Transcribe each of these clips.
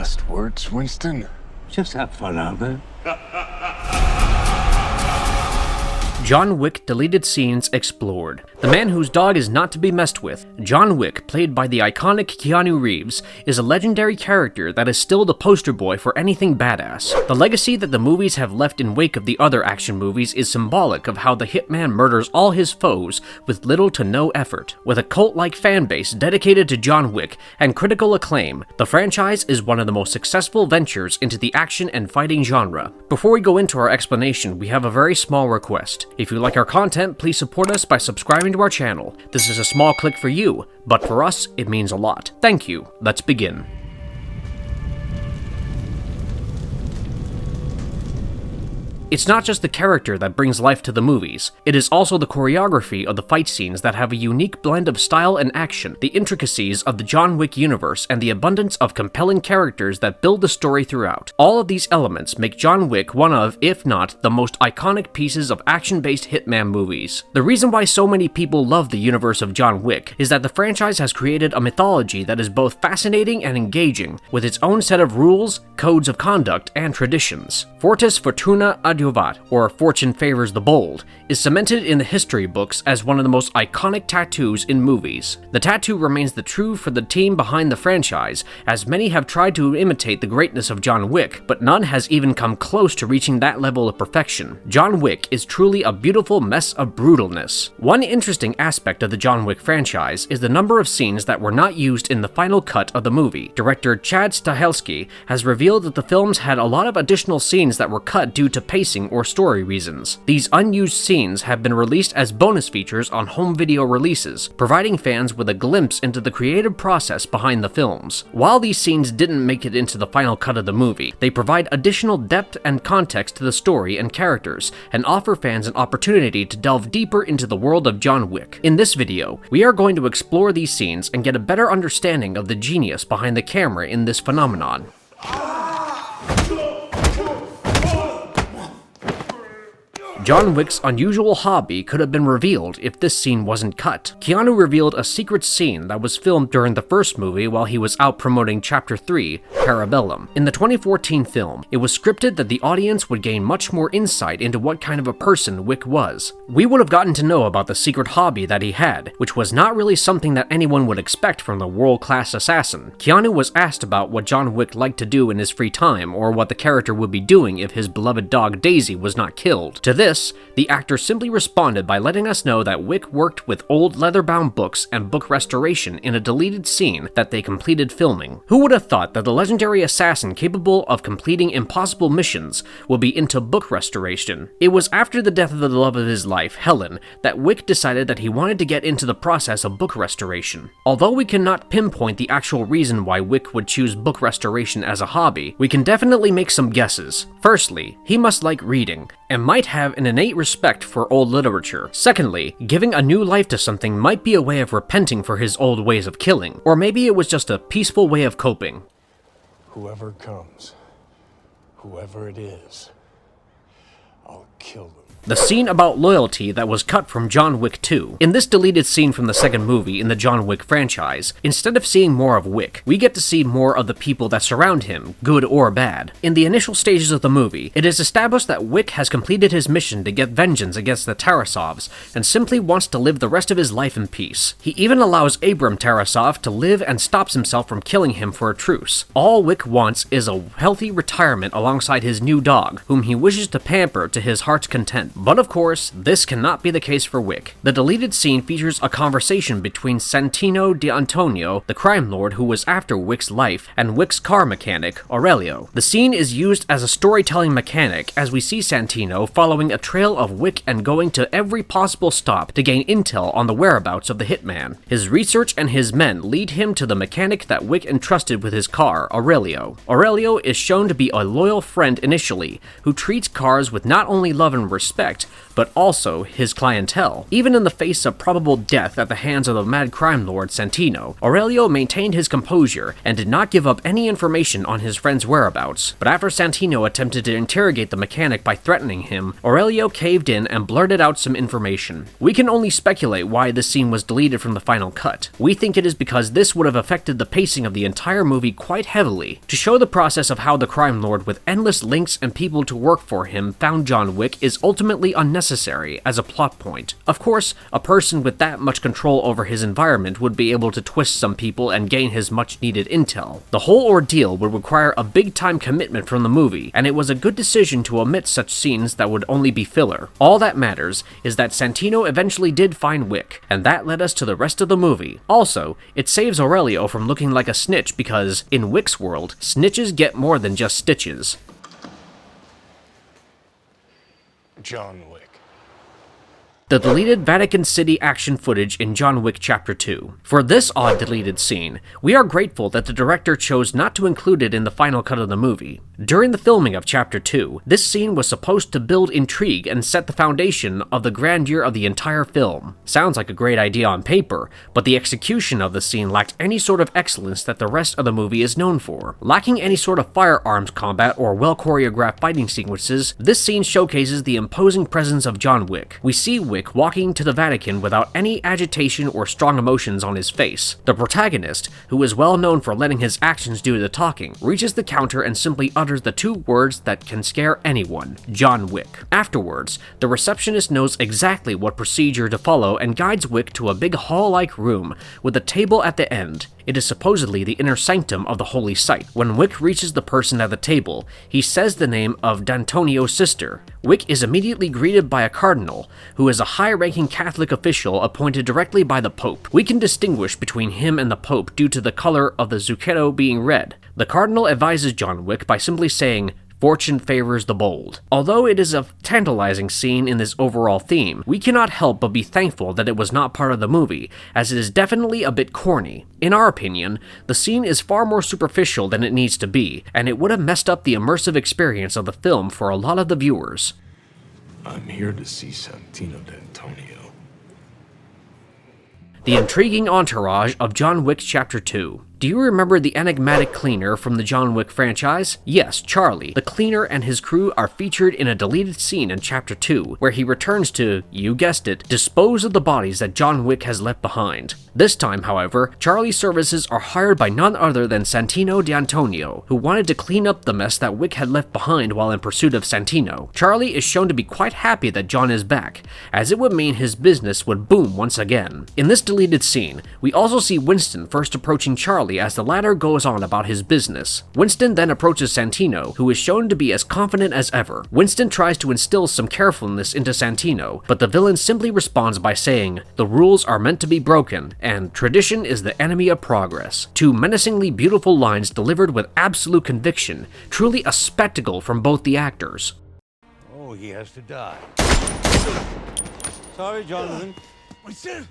last words, Winston? Just have fun out there. John Wick deleted scenes explored. The man whose dog is not to be messed with, John Wick, played by the iconic Keanu Reeves, is a legendary character that is still the poster boy for anything badass. The legacy that the movies have left in wake of the other action movies is symbolic of how the hitman murders all his foes with little to no effort. With a cult-like fan base dedicated to John Wick and critical acclaim, the franchise is one of the most successful ventures into the action and fighting genre. Before we go into our explanation, we have a very small request. If you like our content, please support us by subscribing to our channel. This is a small click for you, but for us, it means a lot. Thank you. Let's begin. It's not just the character that brings life to the movies, it is also the choreography of the fight scenes that have a unique blend of style and action, the intricacies of the John Wick universe, and the abundance of compelling characters that build the story throughout. All of these elements make John Wick one of, if not, the most iconic pieces of action-based hitman movies. The reason why so many people love the universe of John Wick is that the franchise has created a mythology that is both fascinating and engaging, with its own set of rules, codes of conduct, and traditions. Fortis Fortuna Adiuvat, or Fortune Favors the Bold, is cemented in the history books as one of the most iconic tattoos in movies. The tattoo remains the true for the team behind the franchise, as many have tried to imitate the greatness of John Wick, but none has even come close to reaching that level of perfection. John Wick is truly a beautiful mess of brutalness. One interesting aspect of the John Wick franchise is the number of scenes that were not used in the final cut of the movie. Director Chad Stahelski has revealed that the films had a lot of additional scenes that were cut due to pacing or story reasons. These unused scenes have been released as bonus features on home video releases, providing fans with a glimpse into the creative process behind the films. While these scenes didn't make it into the final cut of the movie, they provide additional depth and context to the story and characters, and offer fans an opportunity to delve deeper into the world of John Wick. In this video, we are going to explore these scenes and get a better understanding of the genius behind the camera in this phenomenon. John Wick's unusual hobby could have been revealed if this scene wasn't cut. Keanu revealed a secret scene that was filmed during the first movie while he was out promoting Chapter 3, Parabellum. In the 2014 film, it was scripted that the audience would gain much more insight into what kind of a person Wick was. We would have gotten to know about the secret hobby that he had, which was not really something that anyone would expect from the world-class assassin. Keanu was asked about what John Wick liked to do in his free time, or what the character would be doing if his beloved dog Daisy was not killed. To this, the actor simply responded by letting us know that Wick worked with old leather-bound books and book restoration in a deleted scene that they completed filming. Who would have thought that the legendary assassin capable of completing impossible missions would be into book restoration? It was after the death of the love of his life, Helen, that Wick decided that he wanted to get into the process of book restoration. Although we cannot pinpoint the actual reason why Wick would choose book restoration as a hobby, we can definitely make some guesses. Firstly, he must like reading, and might have an innate respect for old literature. Secondly, giving a new life to something might be a way of repenting for his old ways of killing, or maybe it was just a peaceful way of coping. Whoever comes, whoever it is, I'll kill them. The scene about loyalty that was cut from John Wick 2. In this deleted scene from the second movie in the John Wick franchise, instead of seeing more of Wick, we get to see more of the people that surround him, good or bad. In the initial stages of the movie, it is established that Wick has completed his mission to get vengeance against the Tarasovs, and simply wants to live the rest of his life in peace. He even allows Abram Tarasov to live and stops himself from killing him for a truce. All Wick wants is a healthy retirement alongside his new dog, whom he wishes to pamper to his heart's content. But of course, this cannot be the case for Wick. The deleted scene features a conversation between Santino D'Antonio, the crime lord who was after Wick's life, and Wick's car mechanic, Aurelio. The scene is used as a storytelling mechanic as we see Santino following a trail of Wick and going to every possible stop to gain intel on the whereabouts of the hitman. His research and his men lead him to the mechanic that Wick entrusted with his car, Aurelio. Aurelio is shown to be a loyal friend initially, who treats cars with not only love and respect, effect, but also his clientele. Even in the face of probable death at the hands of the mad crime lord Santino, Aurelio maintained his composure and did not give up any information on his friend's whereabouts. But after Santino attempted to interrogate the mechanic by threatening him, Aurelio caved in and blurted out some information. We can only speculate why this scene was deleted from the final cut. We think it is because this would have affected the pacing of the entire movie quite heavily. To show the process of how the crime lord with endless links and people to work for him found John Wick is ultimately unnecessary as a plot point. Of course, a person with that much control over his environment would be able to twist some people and gain his much needed intel. The whole ordeal would require a big time commitment from the movie, and it was a good decision to omit such scenes that would only be filler. All that matters is that Santino eventually did find Wick, and that led us to the rest of the movie. Also, it saves Aurelio from looking like a snitch because, in Wick's world, snitches get more than just stitches. John Wick. The deleted Vatican City action footage in John Wick Chapter 2. For this odd deleted scene, we are grateful that the director chose not to include it in the final cut of the movie. During the filming of Chapter 2, this scene was supposed to build intrigue and set the foundation of the grandeur of the entire film. Sounds like a great idea on paper, but the execution of the scene lacked any sort of excellence that the rest of the movie is known for. Lacking any sort of firearms combat or well-choreographed fighting sequences, this scene showcases the imposing presence of John Wick. We see Wick walking to the Vatican without any agitation or strong emotions on his face. The protagonist, who is well known for letting his actions do the talking, reaches the counter and simply utters the two words that can scare anyone: John Wick. Afterwards, the receptionist knows exactly what procedure to follow and guides Wick to a big hall-like room with a table at the end. It is supposedly the inner sanctum of the holy site. When Wick reaches the person at the table, he says the name of D'Antonio's sister. Wick is immediately greeted by a cardinal, who is a high-ranking Catholic official appointed directly by the Pope. We can distinguish between him and the Pope due to the color of the zucchero being red. The cardinal advises John Wick by simply saying, "Fortune favors the bold." Although it is a tantalizing scene in this overall theme, we cannot help but be thankful that it was not part of the movie, as it is definitely a bit corny. In our opinion, the scene is far more superficial than it needs to be, and it would have messed up the immersive experience of the film for a lot of the viewers. I'm here to see Santino D'Antonio. The intriguing entourage of John Wick Chapter 2. Do you remember the enigmatic cleaner from the John Wick franchise? Yes, Charlie. The cleaner and his crew are featured in a deleted scene in Chapter 2, where he returns to, you guessed it, dispose of the bodies that John Wick has left behind. This time, however, Charlie's services are hired by none other than Santino D'Antonio, who wanted to clean up the mess that Wick had left behind while in pursuit of Santino. Charlie is shown to be quite happy that John is back, as it would mean his business would boom once again. In this deleted scene, we also see Winston first approaching Charlie as the latter goes on about his business. Winston then approaches Santino, who is shown to be as confident as ever. Winston tries to instill some carefulness into Santino, but the villain simply responds by saying, "The rules are meant to be broken, and tradition is the enemy of progress." Two menacingly beautiful lines delivered with absolute conviction, truly a spectacle from both the actors. Oh, he has to die. Sorry, Jonathan.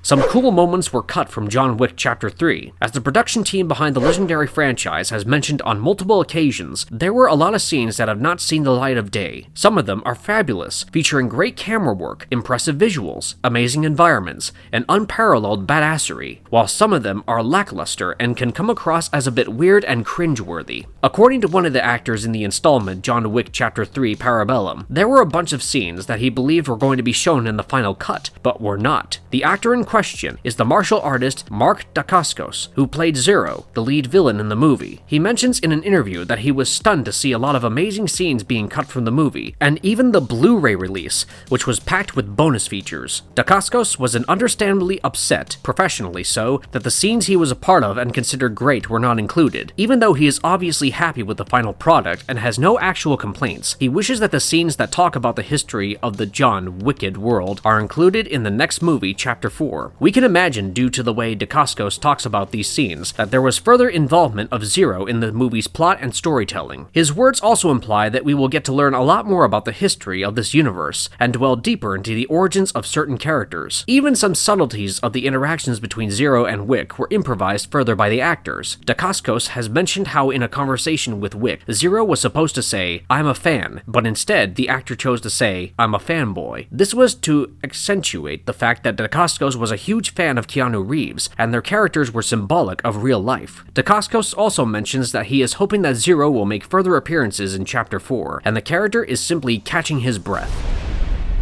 Some cool moments were cut from John Wick Chapter 3. As the production team behind the legendary franchise has mentioned on multiple occasions, there were a lot of scenes that have not seen the light of day. Some of them are fabulous, featuring great camera work, impressive visuals, amazing environments, and unparalleled badassery, while some of them are lackluster and can come across as a bit weird and cringeworthy. According to one of the actors in the installment John Wick Chapter 3 Parabellum, there were a bunch of scenes that he believed were going to be shown in the final cut, but were not. The actor in question is the martial artist Mark Dacascos, who played Zero, the lead villain in the movie. He mentions in an interview that he was stunned to see a lot of amazing scenes being cut from the movie, and even the Blu-ray release, which was packed with bonus features. Dacascos was understandably upset, professionally so, that the scenes he was a part of and considered great were not included. Even though he is obviously happy with the final product and has no actual complaints, he wishes that the scenes that talk about the history of the John Wicked world are included in the next movie, Chapter 4. We can imagine, due to the way Dacascos talks about these scenes, that there was further involvement of Zero in the movie's plot and storytelling. His words also imply that we will get to learn a lot more about the history of this universe, and dwell deeper into the origins of certain characters. Even some subtleties of the interactions between Zero and Wick were improvised further by the actors. Dacascos has mentioned how in a conversation with Wick, Zero was supposed to say, "I'm a fan," but instead the actor chose to say, "I'm a fanboy." This was to accentuate the fact that Dacascos was a huge fan of Keanu Reeves, and their characters were symbolic of real life. Dacascos also mentions that he is hoping that Zero will make further appearances in Chapter 4, and the character is simply catching his breath.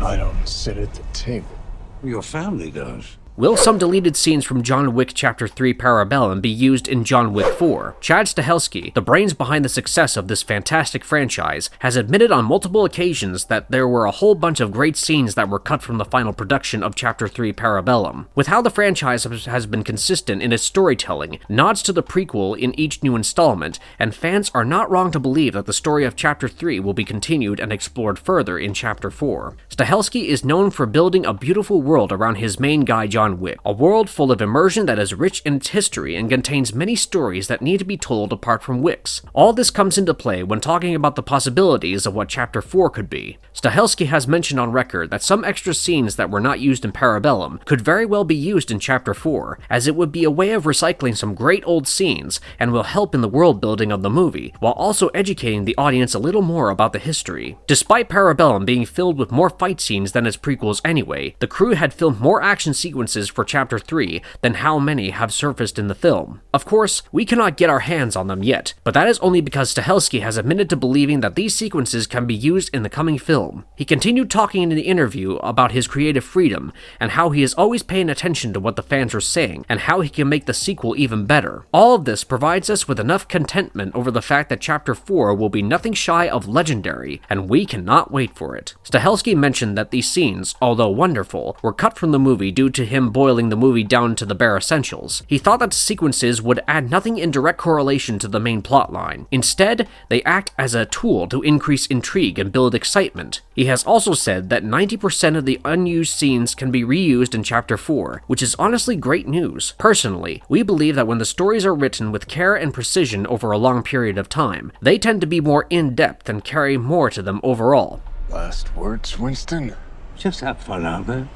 I don't sit at the table. Your family does. Will some deleted scenes from John Wick Chapter 3 Parabellum be used in John Wick 4? Chad Stahelski, the brains behind the success of this fantastic franchise, has admitted on multiple occasions that there were a whole bunch of great scenes that were cut from the final production of Chapter 3 Parabellum. With how the franchise has been consistent in its storytelling, nods to the prequel in each new installment, and fans are not wrong to believe that the story of Chapter 3 will be continued and explored further in Chapter 4. Stahelski is known for building a beautiful world around his main guy John Wick, a world full of immersion that is rich in its history and contains many stories that need to be told apart from Wicks. All this comes into play when talking about the possibilities of what Chapter 4 could be. Stahelski has mentioned on record that some extra scenes that were not used in Parabellum could very well be used in Chapter 4, as it would be a way of recycling some great old scenes and will help in the world building of the movie, while also educating the audience a little more about the history. Despite Parabellum being filled with more fight scenes than its prequels anyway, the crew had filmed more action sequences for Chapter 3 than how many have surfaced in the film. Of course, we cannot get our hands on them yet, but that is only because Stahelski has admitted to believing that these sequences can be used in the coming film. He continued talking in the interview about his creative freedom, and how he is always paying attention to what the fans are saying, and how he can make the sequel even better. All of this provides us with enough contentment over the fact that Chapter 4 will be nothing shy of legendary, and we cannot wait for it. Stahelski mentioned that these scenes, although wonderful, were cut from the movie due to him boiling the movie down to the bare essentials. He thought that the sequences would add nothing in direct correlation to the main plotline. Instead, they act as a tool to increase intrigue and build excitement. He has also said that 90% of the unused scenes can be reused in Chapter 4, which is honestly great news. Personally, we believe that when the stories are written with care and precision over a long period of time, they tend to be more in-depth and carry more to them overall. Last words, Winston? Just have fun out there.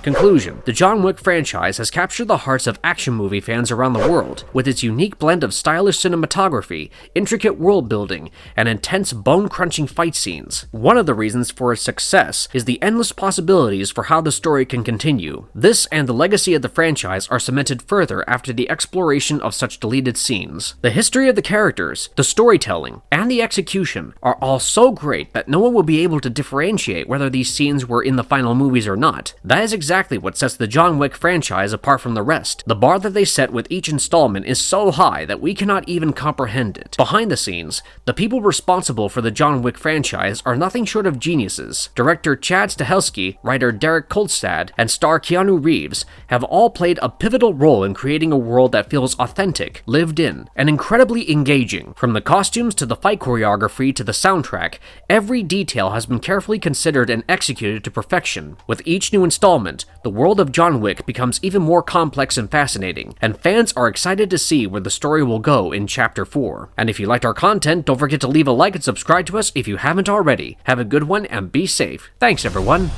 Conclusion. The John Wick franchise has captured the hearts of action movie fans around the world, with its unique blend of stylish cinematography, intricate world building, and intense bone-crunching fight scenes. One of the reasons for its success is the endless possibilities for how the story can continue. This and the legacy of the franchise are cemented further after the exploration of such deleted scenes. The history of the characters, the storytelling, and the execution are all so great that no one will be able to differentiate whether these scenes were in the final movies or not. That is exactly what sets the John Wick franchise apart from the rest. The bar that they set with each installment is so high that we cannot even comprehend it. Behind the scenes, the people responsible for the John Wick franchise are nothing short of geniuses. Director Chad Stahelski, writer Derek Kolstad, and star Keanu Reeves have all played a pivotal role in creating a world that feels authentic, lived in, and incredibly engaging. From the costumes to the fight choreography to the soundtrack, every detail has been carefully considered and executed to perfection. With each new installment, the world of John Wick becomes even more complex and fascinating, and fans are excited to see where the story will go in Chapter 4. And if you liked our content, don't forget to leave a like and subscribe to us if you haven't already. Have a good one and be safe. Thanks, everyone.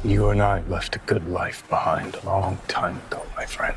You and I left a good life behind a long time ago, my friend.